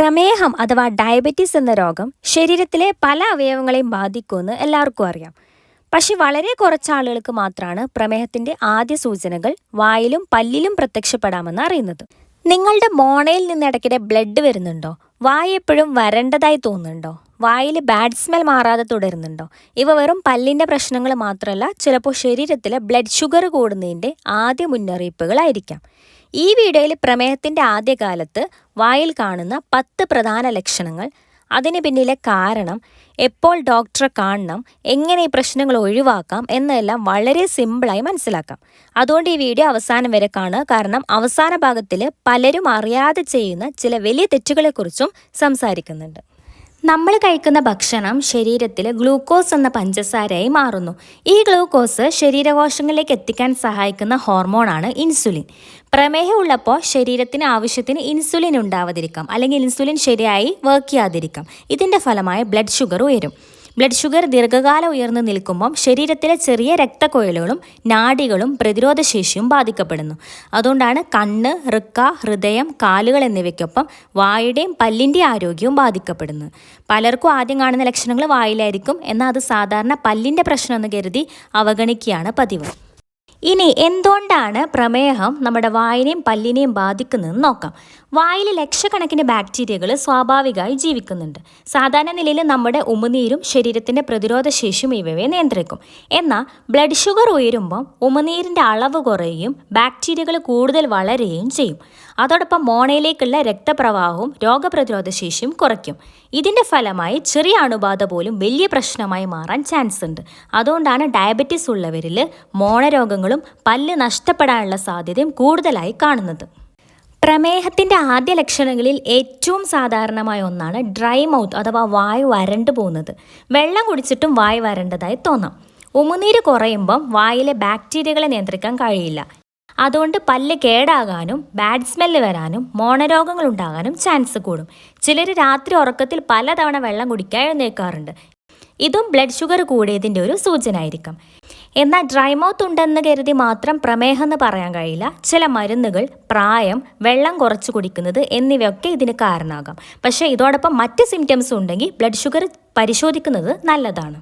പ്രമേഹം അഥവാ ഡയബറ്റീസ് എന്ന രോഗം ശരീരത്തിലെ പല അവയവങ്ങളെയും ബാധിക്കുമെന്ന് എല്ലാവർക്കും അറിയാം. പക്ഷെ വളരെ കുറച്ച് ആളുകൾക്ക് മാത്രമാണ് പ്രമേഹത്തിന്റെ ആദ്യ സൂചനകൾ വായിലും പല്ലിലും പ്രത്യക്ഷപ്പെടാമെന്ന് അറിയുന്നത്. നിങ്ങളുടെ മോണയിൽ നിന്ന് ഇടയ്ക്കിടെ ബ്ലഡ് വരുന്നുണ്ടോ? വായ എപ്പോഴും വരണ്ടതായി തോന്നുന്നുണ്ടോ? വായിൽ ബാഡ് സ്മെൽ മാറാതെ തുടരുന്നുണ്ടോ? ഇവ വെറും പല്ലിന്റെ പ്രശ്നങ്ങൾ മാത്രമല്ല, ചിലപ്പോൾ ശരീരത്തിലെ ബ്ലഡ് ഷുഗർ കൂടുന്നതിന്റെ ആദ്യ മുന്നറിയിപ്പുകളായിരിക്കാം. ഈ വീഡിയോയിൽ പ്രമേഹത്തിന്റെ ആദ്യകാലത്ത് വായിൽ കാണുന്ന 10 പ്രധാന ലക്ഷണങ്ങൾ, അതിന് പിന്നിലെ കാരണം, എപ്പോൾ ഡോക്ടറെ കാണണം, എങ്ങനെ ഈ പ്രശ്നങ്ങൾ ഒഴിവാക്കാം എന്നെല്ലാം വളരെ സിമ്പിളായി മനസ്സിലാക്കാം. അതുകൊണ്ട് ഈ വീഡിയോ അവസാനം വരെ കാണുക. കാരണം അവസാന ഭാഗത്തിൽ പലരും അറിയാതെ ചെയ്യുന്ന ചില വലിയ തെറ്റുകളെക്കുറിച്ചും സംസാരിക്കുന്നുണ്ട്. നമ്മൾ കഴിക്കുന്ന ഭക്ഷണം ശരീരത്തിൽ ഗ്ലൂക്കോസ് എന്ന പഞ്ചസാരയായി മാറുന്നു. ഈ ഗ്ലൂക്കോസ് ശരീരകോശങ്ങളിലേക്ക് എത്തിക്കാൻ സഹായിക്കുന്ന ഹോർമോണാണ് ഇൻസുലിൻ. പ്രമേഹം ഉള്ളപ്പോൾ ശരീരത്തിന് ആവശ്യത്തിന് ഇൻസുലിൻ ഉണ്ടാവാതിരിക്കാം, അല്ലെങ്കിൽ ഇൻസുലിൻ ശരിയായി വർക്ക് ചെയ്യാതിരിക്കാം. ഇതിൻ്റെ ഫലമായി ബ്ലഡ് ഷുഗർ ഉയരും. ബ്ലഡ് ഷുഗർ ദീർഘകാലം ഉയർന്നു നിൽക്കുമ്പം ശരീരത്തിലെ ചെറിയ രക്തക്കൊഴലുകളും നാഡികളും പ്രതിരോധശേഷിയും ബാധിക്കപ്പെടുന്നു. അതുകൊണ്ടാണ് കണ്ണ്, വൃക്ക, ഹൃദയം, കാലുകൾ എന്നിവയ്ക്കൊപ്പം വായുടെയും പല്ലിൻ്റെയും ആരോഗ്യവും ബാധിക്കപ്പെടുന്നത്. പലർക്കും ആദ്യം കാണുന്ന ലക്ഷണങ്ങൾ വായിലായിരിക്കും, എന്നാൽ അത് സാധാരണ പല്ലിൻ്റെ പ്രശ്നമെന്ന് കരുതി അവഗണിക്കുകയാണ് പതിവ്. ഇനി എന്തുകൊണ്ടാണ് പ്രമേഹം നമ്മുടെ വായിനെയും പല്ലിനെയും ബാധിക്കുന്നതെന്ന് നോക്കാം. വായിൽ ലക്ഷക്കണക്കിന് ബാക്ടീരിയകൾ സ്വാഭാവികമായി ജീവിക്കുന്നുണ്ട്. സാധാരണ നിലയിൽ നമ്മുടെ ഉമിനീരും ശരീരത്തിൻ്റെ പ്രതിരോധശേഷിയും ഇവയെ നിയന്ത്രിക്കും. എന്നാൽ ബ്ലഡ് ഷുഗർ ഉയരുമ്പോൾ ഉമിനീരിൻ്റെ അളവ് കുറയുകയും ബാക്ടീരിയകൾ കൂടുതൽ വളരുകയും ചെയ്യും. അതോടൊപ്പം മോണയിലേക്കുള്ള രക്തപ്രവാഹവും രോഗപ്രതിരോധശേഷിയും കുറയ്ക്കും. ഇതിൻ്റെ ഫലമായി ചെറിയ അണുബാധ പോലും വലിയ പ്രശ്നമായി മാറാൻ ചാൻസ് ഉണ്ട്. അതുകൊണ്ടാണ് ഡയബറ്റീസ് ഉള്ളവരിൽ മോണരോഗങ്ങളും പല്ല് നഷ്ടപ്പെടാനുള്ള സാധ്യതയും കൂടുതലായി കാണുന്നത്. പ്രമേഹത്തിൻ്റെ ആദ്യ ലക്ഷണങ്ങളിൽ ഏറ്റവും സാധാരണമായ ഒന്നാണ് ഡ്രൈ മൗത്ത് അഥവാ വായ് വരണ്ടു പോകുന്നത്. വെള്ളം കുടിച്ചിട്ടും വായ് വരണ്ടതായി തോന്നാം. ഉമിനീര് കുറയുമ്പം വായിലെ ബാക്ടീരിയകളെ നിയന്ത്രിക്കാൻ കഴിയില്ല. അതുകൊണ്ട് പല്ല് കേടാകാനും ബാഡ് സ്മെല്ല് വരാനും മോണരോഗങ്ങൾ ഉണ്ടാകാനും ചാൻസ് കൂടും. ചിലർ രാത്രി ഉറക്കത്തിൽ പലതവണ വെള്ളം കുടിക്കാൻ എഴുന്നേൽക്കാറുണ്ട്. ഇതും ബ്ലഡ് ഷുഗർ കൂടിയതിൻ്റെ ഒരു സൂചന ആയിരിക്കാം. എന്നാൽ ഡ്രൈ മൗത്ത് ഉണ്ടെന്ന് കരുതി മാത്രം പ്രമേഹം എന്ന് പറയാൻ കഴിയില്ല. ചില മരുന്നുകൾ, പ്രായം, വെള്ളം കുറച്ച് കുടിക്കുന്നത് എന്നിവയൊക്കെ ഇതിന് കാരണമാകാം. പക്ഷേ ഇതോടൊപ്പം മറ്റ് സിംറ്റംസ് ഉണ്ടെങ്കിൽ ബ്ലഡ് ഷുഗർ പരിശോധിക്കുന്നത് നല്ലതാണ്.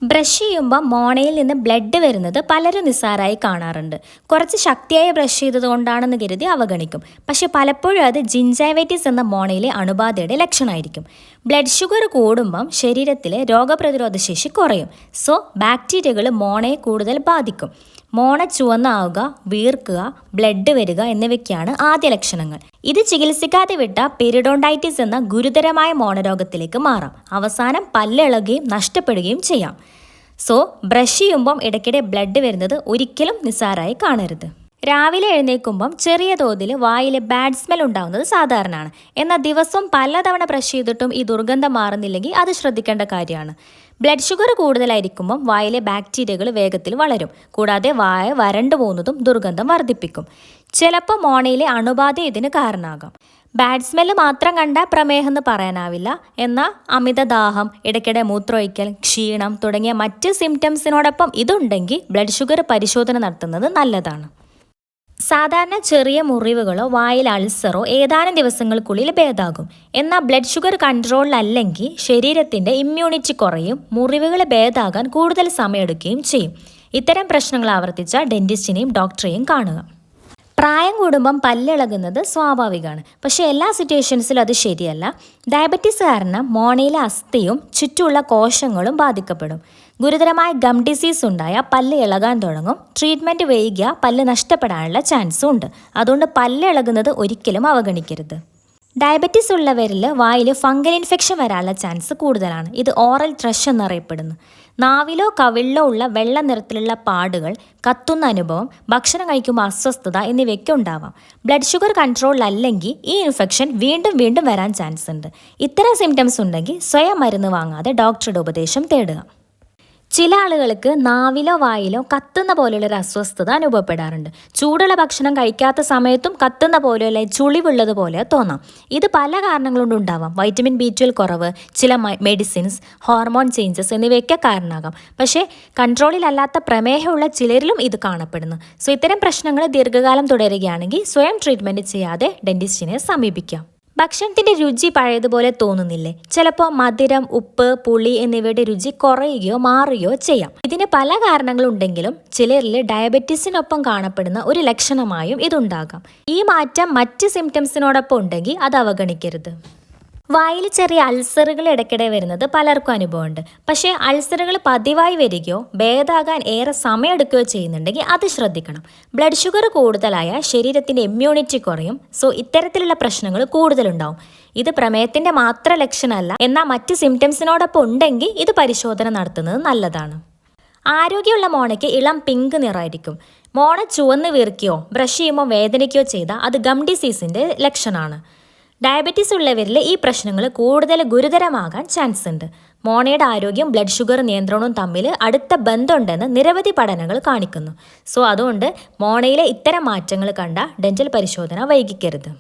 ബ്രഷ് ചെയ്യുമ്പോൾ മോണയിൽ നിന്ന് ബ്ലഡ് വരുന്നത് പലരും നിസ്സാരമായി കാണാറുണ്ട്. കുറച്ച് ശക്തിയായി ബ്രഷ് ചെയ്തത് കൊണ്ടാണെന്ന് കരുതി അവഗണിക്കും. പക്ഷെ പലപ്പോഴും അത് ജിഞ്ചൈവൈറ്റിസ് എന്ന മോണയിലെ അണുബാധയുടെ ലക്ഷണമായിരിക്കും. ബ്ലഡ് ഷുഗർ കൂടുമ്പം ശരീരത്തിലെ രോഗപ്രതിരോധ ശേഷി കുറയും. സോ ബാക്ടീരിയകൾ മോണയെ കൂടുതൽ ബാധിക്കും. മോണ ചുവന്നാവുക, വീർക്കുക, ബ്ലഡ് വരിക എന്നിവയ്ക്കാണ് ആദ്യ ലക്ഷണങ്ങൾ. ഇത് ചികിത്സിക്കാതെ വിട്ട പെരിഡോണ്ടൈറ്റിസ് എന്ന ഗുരുതരമായ മോണരോഗത്തിലേക്ക് മാറാം. അവസാനം പല്ലിളകുകയും നഷ്ടപ്പെടുകയും ചെയ്യാം. സോ ബ്രഷ് ചെയ്യുമ്പം ഇടയ്ക്കിടെ ബ്ലഡ് വരുന്നത് ഒരിക്കലും നിസ്സാരമായി കാണരുത്. രാവിലെ എഴുന്നേൽക്കുമ്പം ചെറിയ തോതിൽ വായിൽ ബാഡ് സ്മെൽ ഉണ്ടാകുന്നത് സാധാരണയാണ്. എന്നാൽ ദിവസവും പലതവണ ബ്രഷ് ചെയ്തിട്ടും ഈ ദുർഗന്ധം മാറുന്നില്ലെങ്കിൽ അത് ശ്രദ്ധിക്കേണ്ട കാര്യമാണ്. ബ്ലഡ് ഷുഗർ കൂടുതലായിരിക്കുമ്പം വായിലെ ബാക്ടീരിയകൾ വേഗത്തിൽ വളരും. കൂടാതെ വായ വരണ്ടു പോകുന്നതും ദുർഗന്ധം വർദ്ധിപ്പിക്കും. ചിലപ്പോൾ മോണയിലെ അണുബാധ ഇതിന് കാരണമാകാം. ബാഡ് സ്മെല്ല് മാത്രം കണ്ടാൽ പ്രമേഹം എന്ന് പറയാനാവില്ല. എന്നാൽ അമിതദാഹം, ഇടയ്ക്കിടെ മൂത്രമൊഴിക്കൽ, ക്ഷീണം തുടങ്ങിയ മറ്റ് സിംറ്റംസിനോടൊപ്പം ഇതുണ്ടെങ്കിൽ ബ്ലഡ് ഷുഗർ പരിശോധന നടത്തുന്നത് നല്ലതാണ്. സാധാരണ ചെറിയ മുറിവുകളോ വായിൽ അൾസറോ ഏതാനും ദിവസങ്ങൾക്കുള്ളിൽ ഭേദമാകും. എന്നാൽ ബ്ലഡ് ഷുഗർ കൺട്രോളിലല്ലെങ്കിൽ ശരീരത്തിൻ്റെ ഇമ്മ്യൂണിറ്റി കുറയും, മുറിവുകൾ ഭേദമാകാൻ കൂടുതൽ സമയമെടുക്കുകയും ചെയ്യും. ഇത്തരം പ്രശ്നങ്ങൾ ആവർത്തിച്ചാൽ ഡെന്റിസ്റ്റിനെയും ഡോക്ടറെയും കാണുക. പ്രായം കൂടുമ്പം പല്ലിളകുന്നത് സ്വാഭാവികമാണ്. പക്ഷേ എല്ലാ സിറ്റുവേഷൻസിലും അത് ശരിയല്ല. ഡയബറ്റീസ് കാരണം മോണയിലെ അസ്ഥിയും ചുറ്റുമുള്ള കോശങ്ങളും ബാധിക്കപ്പെടും. ഗുരുതരമായ ഗം ഡിസീസ് ഉണ്ടായാൽ പല്ല് ഇളകാൻ തുടങ്ങും. ട്രീറ്റ്മെൻറ്റ് വൈകിയാൽ പല്ല് നഷ്ടപ്പെടാനുള്ള ചാൻസും ഉണ്ട്. അതുകൊണ്ട് പല്ല് ഇളകുന്നത് ഒരിക്കലും അവഗണിക്കരുത്. ഡയബറ്റീസ് ഉള്ളവരിൽ വായിൽ ഫംഗൽ ഇൻഫെക്ഷൻ വരാനുള്ള ചാൻസ് കൂടുതലാണ്. ഇത് ഓറൽ ത്രഷ് എന്നറിയപ്പെടുന്നു. നാവിലോ കവിളിലോ ഉള്ള വെള്ള നിറത്തിലുള്ള പാടുകൾ, കത്തുന്ന അനുഭവം, ഭക്ഷണം കഴിക്കുമ്പോൾ അസ്വസ്ഥത എന്നിവയൊക്കെ ഉണ്ടാവാം. ബ്ലഡ് ഷുഗർ കൺട്രോളിലല്ലെങ്കിൽ ഈ ഇൻഫെക്ഷൻ വീണ്ടും വീണ്ടും വരാൻ ചാൻസ് ഉണ്ട്. ഇത്തരം സിംറ്റംസ് ഉണ്ടെങ്കിൽ സ്വയം മരുന്ന് വാങ്ങാതെ ഡോക്ടറുടെ ഉപദേശം തേടുക. ചില ആളുകൾക്ക് നാവിലോ വായിലോ കത്തുന്ന പോലെയുള്ളൊരു അസ്വസ്ഥത അനുഭവപ്പെടാറുണ്ട്. ചൂടുള്ള ഭക്ഷണം കഴിക്കാത്ത സമയത്തും കത്തുന്ന പോലെയുള്ള ചുളിവുള്ളത് പോലെ തോന്നാം. ഇത് പല കാരണങ്ങളുകൊണ്ടും ഉണ്ടാവാം. വൈറ്റമിൻ B12 കുറവ്, ചില മെഡിസിൻസ്, ഹോർമോൺ ചേഞ്ചസ് എന്നിവയൊക്കെ കാരണമാകാം. പക്ഷേ കൺട്രോളിലല്ലാത്ത പ്രമേഹമുള്ള ചിലരിലും ഇത് കാണപ്പെടുന്നു. സോ ഇത്തരം പ്രശ്നങ്ങൾ ദീർഘകാലം തുടരുകയാണെങ്കിൽ സ്വയം ട്രീറ്റ്മെൻറ്റ് ചെയ്യാതെ ഡെന്റിസ്റ്റിനെ സമീപിക്കാം. ഭക്ഷണത്തിൻ്റെ രുചി പഴയതുപോലെ തോന്നുന്നില്ലേ? ചിലപ്പോൾ മധുരം, ഉപ്പ്, പുളി എന്നിവയുടെ രുചി കുറയുകയോ മാറുകയോ ചെയ്യാം. ഇതിന് പല കാരണങ്ങളുണ്ടെങ്കിലും ചിലരിൽ ഡയബറ്റീസിനൊപ്പം കാണപ്പെടുന്ന ഒരു ലക്ഷണമായും ഇതുണ്ടാകാം. ഈ മാറ്റം മറ്റ് സിംറ്റംസിനോടൊപ്പം ഉണ്ടെങ്കിൽ അത് അവഗണിക്കരുത്. വായിൽ ചെറിയ അൾസറുകൾ ഇടയ്ക്കിടെ വരുന്നത് പലർക്കും അനുഭവമുണ്ട്. പക്ഷേ അൾസറുകൾ പതിവായി വരികയോ ഭേദമാകാൻ ഏറെ സമയമെടുക്കുകയോ ചെയ്യുന്നുണ്ടെങ്കിൽ അത് ശ്രദ്ധിക്കണം. ബ്ലഡ് ഷുഗർ കൂടുതലായ ശരീരത്തിൻ്റെ ഇമ്മ്യൂണിറ്റി കുറയും. സോ ഇത്തരത്തിലുള്ള പ്രശ്നങ്ങൾ കൂടുതലുണ്ടാവും. ഇത് പ്രമേഹത്തിൻ്റെ മാത്രം ലക്ഷണമല്ല, എന്നാൽ മറ്റ് സിംറ്റംസിനോടൊപ്പം ഉണ്ടെങ്കിൽ ഇത് പരിശോധന നടത്തുന്നത് നല്ലതാണ്. ആരോഗ്യമുള്ള മോണയ്ക്ക് ഇളം പിങ്ക് നിറമായിരിക്കും. മോണ ചുവന്ന് വീർക്കുകയോ ബ്രഷ് ചെയ്യുമ്പോൾ വേദനിക്കുകയോ ചെയ്താൽ അത് ഗം ഡിസീസിൻ്റെ ലക്ഷണമാണ്. ഡയബറ്റീസ് ഉള്ളവരിൽ ഈ പ്രശ്നങ്ങൾ കൂടുതൽ ഗുരുതരമാകാൻ ചാൻസ് ഉണ്ട്. മോണയുടെ ആരോഗ്യം ബ്ലഡ് ഷുഗർ നിയന്ത്രണവും തമ്മിൽ അടുത്ത ബന്ധമുണ്ടെന്ന് നിരവധി പഠനങ്ങൾ കാണിക്കുന്നു. സോ അതുകൊണ്ട് മോണയിലെ ഇത്തരം മാറ്റങ്ങൾ കണ്ട ഡെന്റൽ പരിശോധന വൈകിക്കരുത്.